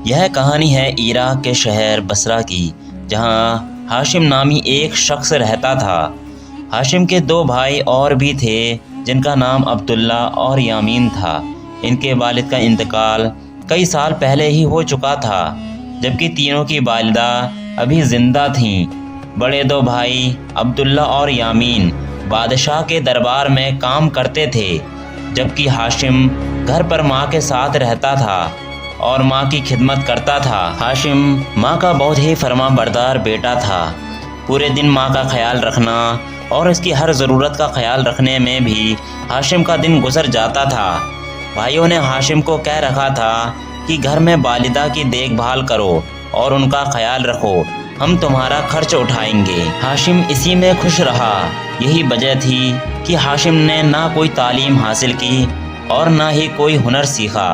یہ کہانی ہے عراق کے شہر بصرہ کی، جہاں ہاشم نامی ایک شخص رہتا تھا۔ ہاشم کے 2 بھائی اور بھی تھے جن کا نام عبداللہ اور یامین تھا۔ ان کے والد کا انتقال کئی سال پہلے ہی ہو چکا تھا، جبکہ تینوں کی والدہ ابھی زندہ تھیں۔ بڑے 2 بھائی عبداللہ اور یامین بادشاہ کے دربار میں کام کرتے تھے، جبکہ ہاشم گھر پر ماں کے ساتھ رہتا تھا اور ماں کی خدمت کرتا تھا۔ ہاشم ماں کا بہت ہی فرما بردار بیٹا تھا۔ پورے دن ماں کا خیال رکھنا اور اس کی ہر ضرورت کا خیال رکھنے میں بھی ہاشم کا دن گزر جاتا تھا۔ بھائیوں نے ہاشم کو کہہ رکھا تھا کہ گھر میں والدہ کی دیکھ بھال کرو اور ان کا خیال رکھو، ہم تمہارا خرچ اٹھائیں گے۔ ہاشم اسی میں خوش رہا۔ یہی وجہ تھی کہ ہاشم نے نہ کوئی تعلیم حاصل کی اور نہ ہی کوئی ہنر سیکھا،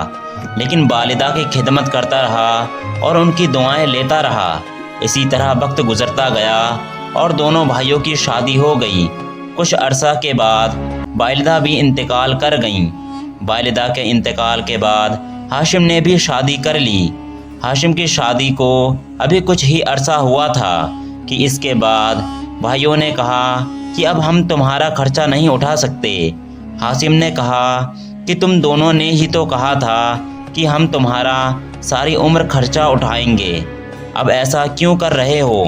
لیکن والدہ کی خدمت کرتا رہا اور ان کی دعائیں لیتا رہا۔ اسی طرح وقت گزرتا گیا اور دونوں بھائیوں کی شادی ہو گئی۔ کچھ عرصہ کے بعد والدہ بھی انتقال کر گئیں۔ والدہ کے انتقال کے بعد ہاشم نے بھی شادی کر لی۔ ہاشم کی شادی کو ابھی کچھ ہی عرصہ ہوا تھا کہ اس کے بعد بھائیوں نے کہا کہ اب ہم تمہارا خرچہ نہیں اٹھا سکتے۔ ہاشم نے کہا کہ تم دونوں نے ہی تو کہا تھا کہ ہم تمہارا ساری عمر خرچہ اٹھائیں گے، اب ایسا کیوں کر رہے ہو؟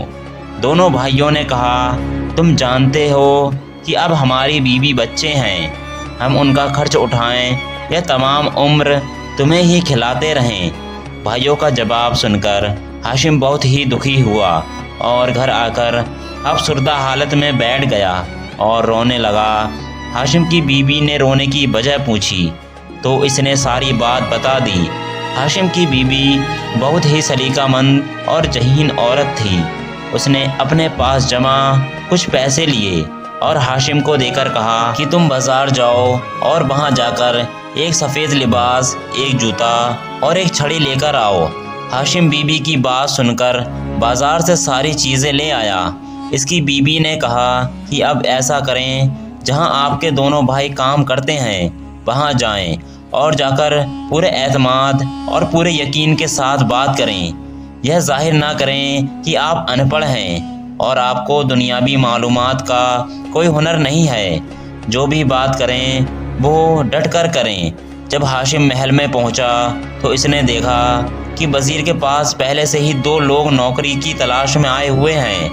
دونوں بھائیوں نے کہا تم جانتے ہو کہ اب ہماری بیوی بچے ہیں، ہم ان کا خرچ اٹھائیں یا تمام عمر تمہیں ہی کھلاتے رہیں؟ بھائیوں کا جواب سن کر ہاشم بہت ہی دکھی ہوا اور گھر آ کر افسردہ حالت میں بیٹھ گیا اور رونے لگا۔ ہاشم کی بیوی نے رونے کی وجہ پوچھی تو اس نے ساری بات بتا دی۔ ہاشم کی بیوی بہت ہی سلیقہ مند اور ذہین عورت تھی۔ اس نے اپنے پاس جمع کچھ پیسے لیے اور ہاشم کو دے کر کہا کہ تم بازار جاؤ اور وہاں جا کر ایک سفید لباس، ایک جوتا اور ایک چھڑی لے کر آؤ۔ ہاشم بیوی کی بات سن کر بازار سے ساری چیزیں لے آیا۔ اس کی بیوی نے کہا کہ اب ایسا کریں، جہاں آپ کے دونوں بھائی کام کرتے ہیں وہاں جائیں اور جا کر پورے اعتماد اور پورے یقین کے ساتھ بات کریں۔ یہ ظاہر نہ کریں کہ آپ ان پڑھ ہیں اور آپ کو دنیاوی معلومات کا کوئی ہنر نہیں ہے۔ جو بھی بات کریں وہ ڈٹ کر کریں۔ جب ہاشم محل میں پہنچا تو اس نے دیکھا کہ وزیر کے پاس پہلے سے ہی 2 لوگ نوکری کی تلاش میں آئے ہوئے ہیں۔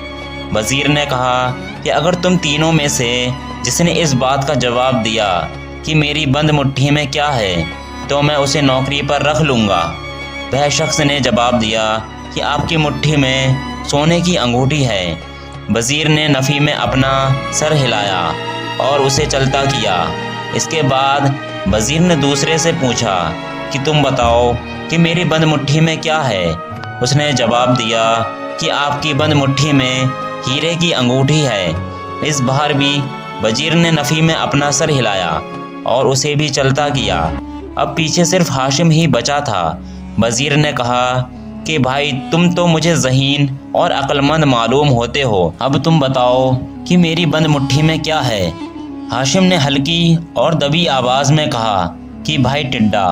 وزیر نے کہا کہ اگر تم تینوں میں سے جس نے اس بات کا جواب دیا کہ میری بند مٹھی میں کیا ہے تو میں اسے نوکری پر رکھ لوں گا۔ وہ شخص نے جواب دیا کہ آپ کی مٹھی میں سونے کی انگوٹھی ہے۔ وزیر نے نفی میں اپنا سر ہلایا اور اسے چلتا کیا۔ اس کے بعد وزیر نے دوسرے سے پوچھا کہ تم بتاؤ کہ میری بند مٹھی میں کیا ہے؟ اس نے جواب دیا کہ آپ کی بند مٹھی میں ہیرے کی انگوٹھی ہے۔ اس بار بھی وزیر نے نفی میں اپنا سر ہلایا اور اسے بھی چلتا کیا۔ اب پیچھے صرف ہاشم ہی بچا تھا۔ وزیر نے کہا کہ بھائی تم تو مجھے ذہین اور عقل مند معلوم ہوتے ہو، اب تم بتاؤ کہ میری بند مٹھی میں کیا ہے؟ ہاشم نے ہلکی اور دبی آواز میں کہا کہ بھائی ٹڈا،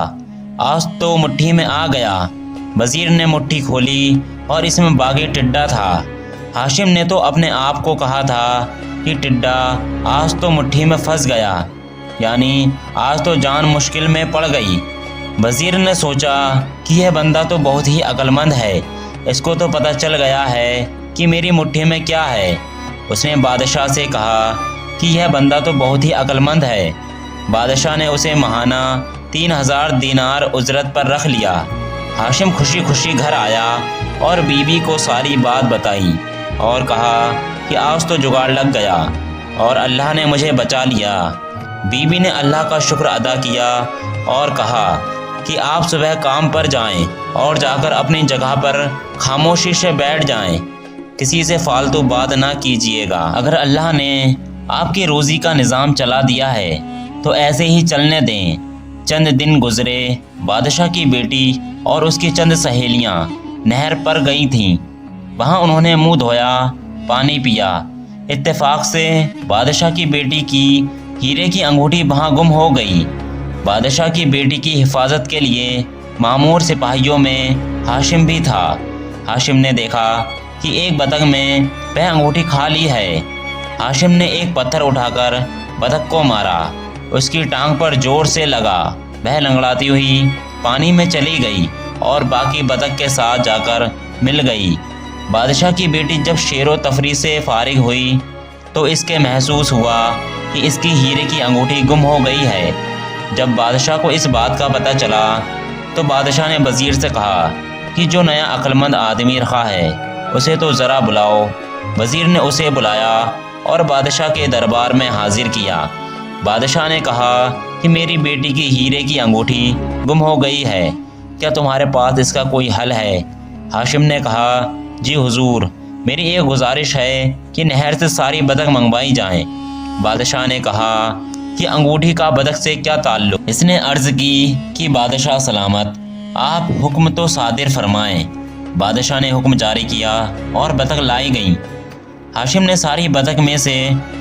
آج تو مٹھی میں آ گیا۔ وزیر نے مٹھی کھولی اور اس میں باغی ٹڈا تھا۔ ہاشم نے تو اپنے آپ کو کہا تھا کہ ٹڈا آج تو مٹھی میں پھنس گیا، یعنی آج تو جان مشکل میں پڑ گئی۔ وزیر نے سوچا کہ یہ بندہ تو بہت ہی عقل مند ہے، اس کو تو پتہ چل گیا ہے کہ میری مٹھی میں کیا ہے۔ اس نے بادشاہ سے کہا کہ یہ بندہ تو بہت ہی عقل مند ہے۔ بادشاہ نے اسے ماہانہ 3000 دینار اجرت پر رکھ لیا۔ ہاشم خوشی خوشی گھر آیا اور بیوی کو ساری بات بتائی اور کہا کہ آج تو جگاڑ لگ گیا اور اللہ نے مجھے بچا لیا۔ بیوی نے اللہ کا شکر ادا کیا اور کہا کہ آپ صبح کام پر جائیں اور جا کر اپنی جگہ پر خاموشی سے بیٹھ جائیں، کسی سے فالتو بات نہ کیجیے گا۔ اگر اللہ نے آپ کی روزی کا نظام چلا دیا ہے تو ایسے ہی چلنے دیں۔ چند دن گزرے، بادشاہ کی بیٹی اور اس کی چند سہیلیاں نہر پر گئی تھیں۔ وہاں انہوں نے منہ دھویا، پانی پیا۔ اتفاق سے بادشاہ کی بیٹی کی ہیرے کی انگوٹھی وہاں گم ہو گئی۔ بادشاہ کی بیٹی کی حفاظت کے لیے मामूर सिपाहियों में हाशिम भी था। हाशिम ने देखा कि एक बतख में वह अंगूठी खा ली है। हाशिम ने एक पत्थर उठाकर बतख को मारा। उसकी टांग पर जोर से लगा। वह लंगड़ाती हुई पानी में चली गई और बाकी बतख के साथ जाकर मिल गई। बादशाह की बेटी जब शेरो तफरी से फारिग हुई तो इसके महसूस हुआ कि इसकी हीरे की अंगूठी गुम हो गई है। जब बादशाह को इस बात का पता चला तो बादशाह ने वज़ीर से कहा कि जो नया अक्लमंद आदमी रखा है उसे तो ज़रा बुलाओ। वज़ीर ने उसे बुलाया और बादशाह के दरबार में हाजिर किया। बादशाह ने कहा कि मेरी बेटी की हीरे की अंगूठी गुम हो गई है, क्या तुम्हारे पास इसका कोई हल है? हाशिम ने कहा, जी हुजूर, मेरी एक गुजारिश है कि नहर से सारी बतख मंगवाई जाएं। बादशाह ने कहा कि अंगूठी का बतख से क्या ताल्लुक? इसने अर्ज़ की कि बादशाह सलामत, आप हुक्म तो सादिर फरमाएं। बादशाह ने हुक्म जारी किया और बतख लाई गईं। हाशिम ने सारी बतख में से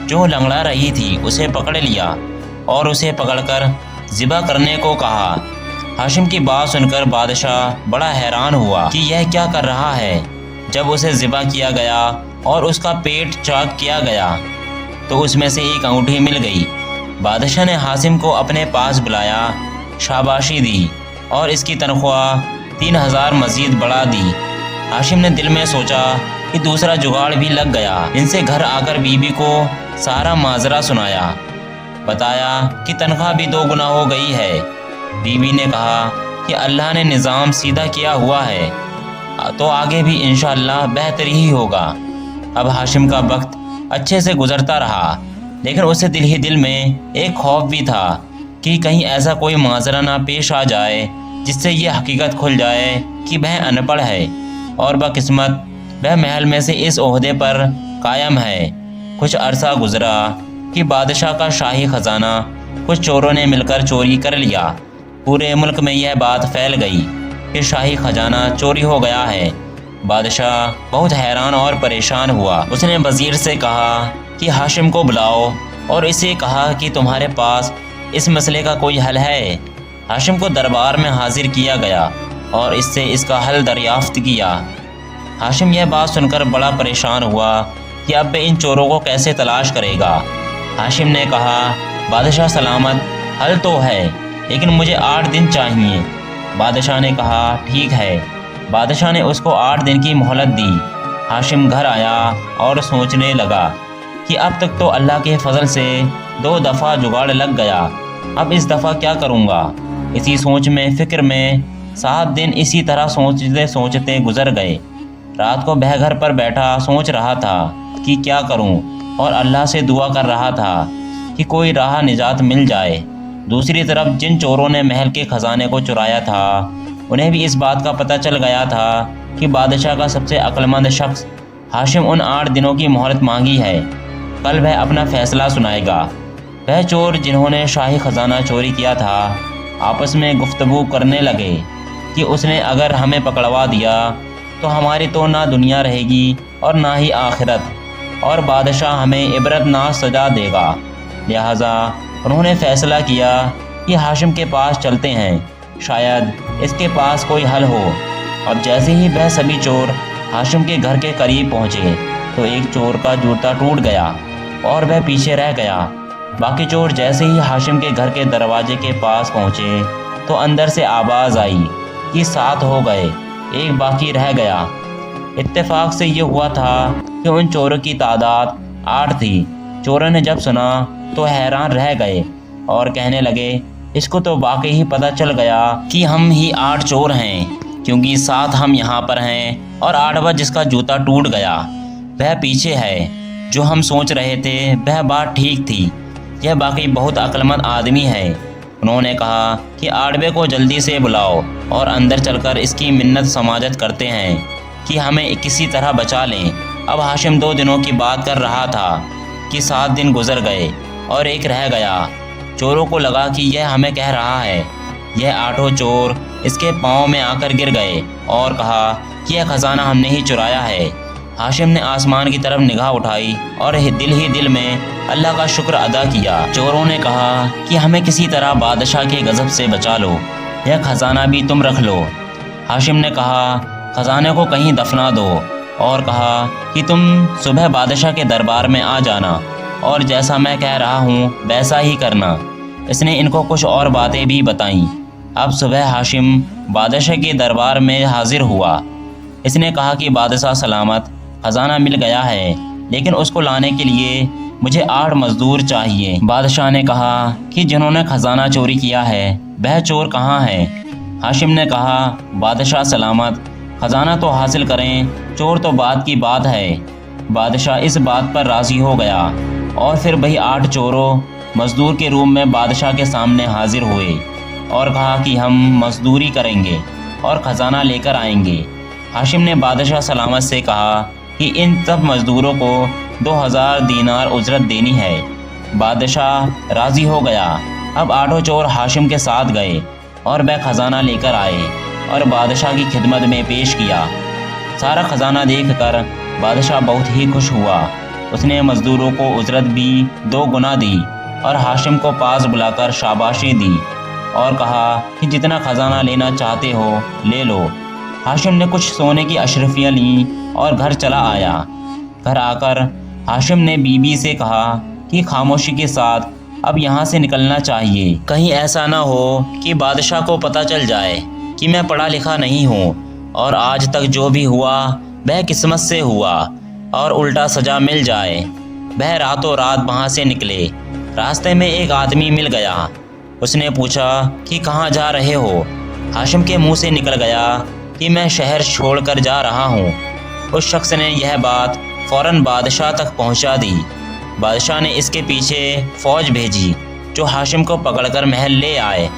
जो लंगड़ा रही थी उसे पकड़ लिया और उसे पकड़कर ज़िबा करने को कहा। हाशिम की बात सुनकर बादशाह बड़ा हैरान हुआ कि यह क्या कर रहा है। जब उसे ज़िबा किया गया और उसका पेट चाक किया गया तो उसमें से एक अंगूठी मिल गई। बादशाह ने हाशिम को अपने पास बुलाया, शाबाशी दी और इसकी तनख्वाह 3000 मज़ीद बढ़ा दी। हाशिम ने दिल में सोचा कि दूसरा जुगाड़ भी लग गया। इनसे घर आकर बीबी को सारा माजरा सुनाया, बताया कि तनख्वाह भी 2 गुना हो गई है। बीबी ने कहा कि अल्लाह ने निज़ाम सीधा किया हुआ है तो आगे भी इंशाअल्लाह बेहतर ही होगा। अब हाशिम का वक्त अच्छे से गुजरता रहा, लेकिन उसे दिल ही दिल में एक खौफ भी था कि कहीं ऐसा कोई माजरा ना पेश आ जाए जिससे ये हकीकत खुल जाए कि वह अनपढ़ है और बकिस्मत वह महल में से इस ओहदे पर कायम है। कुछ अरसा गुजरा कि बादशाह का शाही ख़जाना कुछ चोरों ने मिलकर चोरी कर लिया। पूरे मुल्क में यह बात फैल गई कि शाही खजाना चोरी हो गया है। बादशाह बहुत हैरान और परेशान हुआ। उसने वज़ीर से कहा कि हाशिम को बुलाओ और इसे कहा कि तुम्हारे पास इस मसले का कोई हल है। हाशिम को दरबार में हाजिर किया गया और इससे इसका हल दरियाफ्त किया। हाशिम यह बात सुनकर बड़ा परेशान हुआ कि अब वह इन चोरों को कैसे तलाश करेगा। हाशिम ने कहा, बादशाह सलामत, हल तो है लेकिन मुझे 8 दिन चाहिए। बादशाह ने कहा, ठीक है। बादशाह ने उसको 8 दिन की मोहलत दी। हाशिम घर आया और सोचने लगा कि अब तक तो अल्लाह के फजल से 2 दफ़ा जुगाड़ लग गया, अब इस दफ़ा क्या करूँगा। इसी सोच में फ़िक्र में 7 दिन इसी तरह सोचते सोचते गुजर गए। रात को वह घर पर बैठा सोच रहा था कि क्या करूं और अल्लाह से दुआ कर रहा था कि कोई राह निजात मिल जाए। दूसरी तरफ जिन चोरों ने महल के ख़जाने को चुराया था उन्हें भी इस बात का पता चल गया था कि बादशाह का सबसे अक्लमंद शख्स हाशिम उन 8 दिनों की मोहलत मांगी है। कल वह अपना फ़ैसला सुनाएगा। वह चोर जिन्होंने शाही ख़जाना चोरी किया था आपस में गुफ्तगू करने लगे कि उसने अगर हमें पकड़वा दिया तो हमारी तो ना दुनिया रहेगी और ना ही आखिरत, और बादशाह हमें इबरतनाक सजा देगा। लिहाजा उन्होंने फ़ैसला किया कि हाशिम के पास चलते हैं, शायद इसके पास कोई हल हो। अब जैसे ही वह सभी चोर हाशिम के घर के करीब पहुँचे तो एक चोर का जूता टूट गया और वह पीछे रह गया। बाकी चोर जैसे ही हाशिम के घर के दरवाजे के पास पहुँचे तो अंदर से आवाज़ आई कि 7 हो गए, एक बाकी रह गया। इत्तेफाक से ये हुआ था कि उन चोरों की तादाद 8 थी। चोरों ने जब सुना तो हैरान रह गए और कहने लगे, इसको तो वाकई ही पता चल गया कि हम ही 8 चोर हैं, क्योंकि 7 हम यहाँ पर हैं और 8वां जिसका जूता टूट गया वह पीछे है। जो हम सोच रहे थे वह बात ठीक थी, यह वाकई बहुत अक्लमंद आदमी है। उन्होंने कहा कि 8वें को जल्दी से बुलाओ और अंदर चलकर इसकी मिन्नत समाजत करते हैं कि हमें किसी तरह बचा लें। अब हाशिम 2 दिनों की बात कर रहा था कि 7 दिन गुजर गए और एक रह गया। चोरों को लगा कि यह हमें कह रहा है। यह 8 चोर इसके पाँव में आकर गिर गए और कहा कि यह खजाना हमने ही चुराया है। हाशिम ने आसमान की तरफ निगाह उठाई और दिल ही दिल में अल्लाह का शुक्र अदा किया। चोरों ने कहा कि हमें किसी तरह बादशाह के गज़ब से बचा लो। यह खजाना भी तुम रख लो। हाशिम ने कहा, खजाने को कहीं दफना दो, और कहा कि तुम सुबह बादशाह के दरबार में आ जाना और जैसा मैं कह रहा हूँ वैसा ही करना। इसने इनको कुछ और बातें भी बताईं। अब सुबह हाशिम बादशाह के दरबार में हाजिर हुआ। इसने कहा कि बादशाह सलामत, खजाना मिल गया है, लेकिन उसको लाने के लिए मुझे 8 मजदूर चाहिए। बादशाह ने कहा कि जिन्होंने खजाना चोरी किया है वह चोर कहाँ है? हाशिम ने कहा, बादशाह सलामत, खजाना तो हासिल करें, चोर तो बात की बात है। बादशाह इस बात पर राज़ी हो गया और फिर वही 8 चोरों मजदूर के रूप में बादशाह के सामने हाजिर हुए और कहा कि हम मजदूरी करेंगे और ख़जाना लेकर आएंगे। हाशिम ने बादशाह सलामत से कहा कि इन सब मजदूरों को 2000 दीनार उजरत देनी है। बादशाह राज़ी हो गया। अब 8 चोर हाशिम के साथ गए और वह खजाना लेकर आए और बादशाह की खिदमत में पेश किया। सारा खजाना देखकर बादशाह बहुत ही खुश हुआ। उसने मजदूरों को उजरत भी 2 गुना दी और हाशिम को पास बुलाकर शाबाशी दी और कहा कि जितना खजाना लेना चाहते हो ले लो। हाशिम ने कुछ सोने की अशरफियाँ लीं और घर चला आया। घर आकर हाशिम ने बीबी से कहा कि खामोशी के साथ अब यहाँ से निकलना चाहिए, कहीं ऐसा ना हो कि बादशाह को पता चल जाए कि मैं पढ़ा लिखा नहीं हूँ और आज तक जो भी हुआ वह किस्मत से हुआ और उल्टा सजा मिल जाए। वह रातों रात वहाँ से निकले। रास्ते में एक आदमी मिल गया। उसने पूछा कि कहाँ जा रहे हो? हाशिम के मुंह से निकल गया कि मैं शहर छोड़कर जा रहा हूँ। उस शख्स ने यह बात फ़ौरन बादशाह तक पहुँचा दी। बादशाह ने इसके पीछे फ़ौज भेजी जो हाशिम को पकड़कर महल ले आए।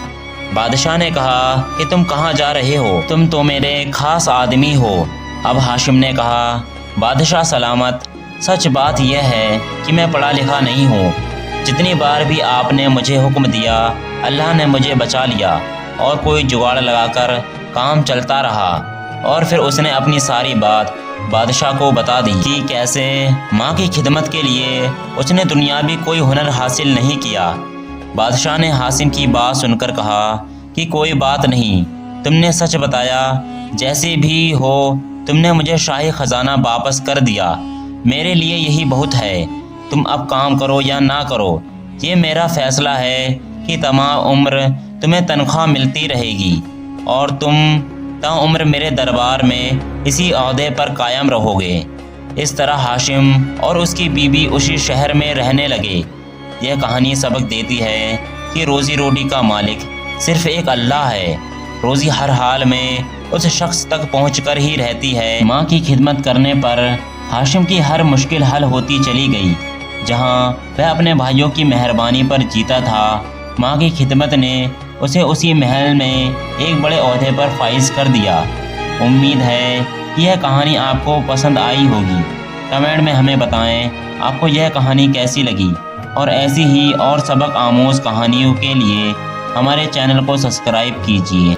बादशाह ने कहा कि तुम कहाँ जा रहे हो? तुम तो मेरे खास आदमी हो। अब हाशिम ने कहा, बादशाह सलामत, सच बात यह है कि मैं पढ़ा लिखा नहीं हूँ। जितनी बार भी आपने मुझे हुक्म दिया अल्लाह ने मुझे बचा लिया और कोई जुगाड़ लगाकर काम चलता रहा। और फिर उसने अपनी सारी बात बादशाह को बता दी कि कैसे माँ की खिदमत के लिए उसने दुनियावी कोई हुनर हासिल नहीं किया। बादशाह ने हाशिम की बात सुनकर कहा कि कोई बात नहीं, तुमने सच बताया। जैसे भी हो तुमने मुझे शाही खजाना वापस कर दिया। मेरे लिए यही बहुत है। तुम अब काम करो या ना करो, ये मेरा फैसला है कि तमाम उम्र तुम्हें तनख्वाह मिलती रहेगी और तुम ताउम्र मेरे दरबार में इसी ओहदे पर कायम रहोगे। इस तरह हाशिम और उसकी बीवी उसी शहर में रहने लगे। यह कहानी सबक देती है कि रोज़ी रोटी का मालिक सिर्फ़ एक अल्लाह है। रोज़ी हर हाल में उस शख्स तक पहुंचकर ही रहती है। माँ की खिदमत करने पर हाशिम की हर मुश्किल हल होती चली गई। जहाँ वह अपने भाइयों की मेहरबानी पर जीता था, माँ की खिदमत ने उसे उसी महल में एक बड़े ओहदे पर फाइज कर दिया। उम्मीद है कि यह कहानी आपको पसंद आई होगी। कमेंट में हमें बताएं आपको यह कहानी कैसी लगी और ऐसी ही और सबक आमोज़ कहानियों के लिए हमारे चैनल को सब्सक्राइब कीजिए।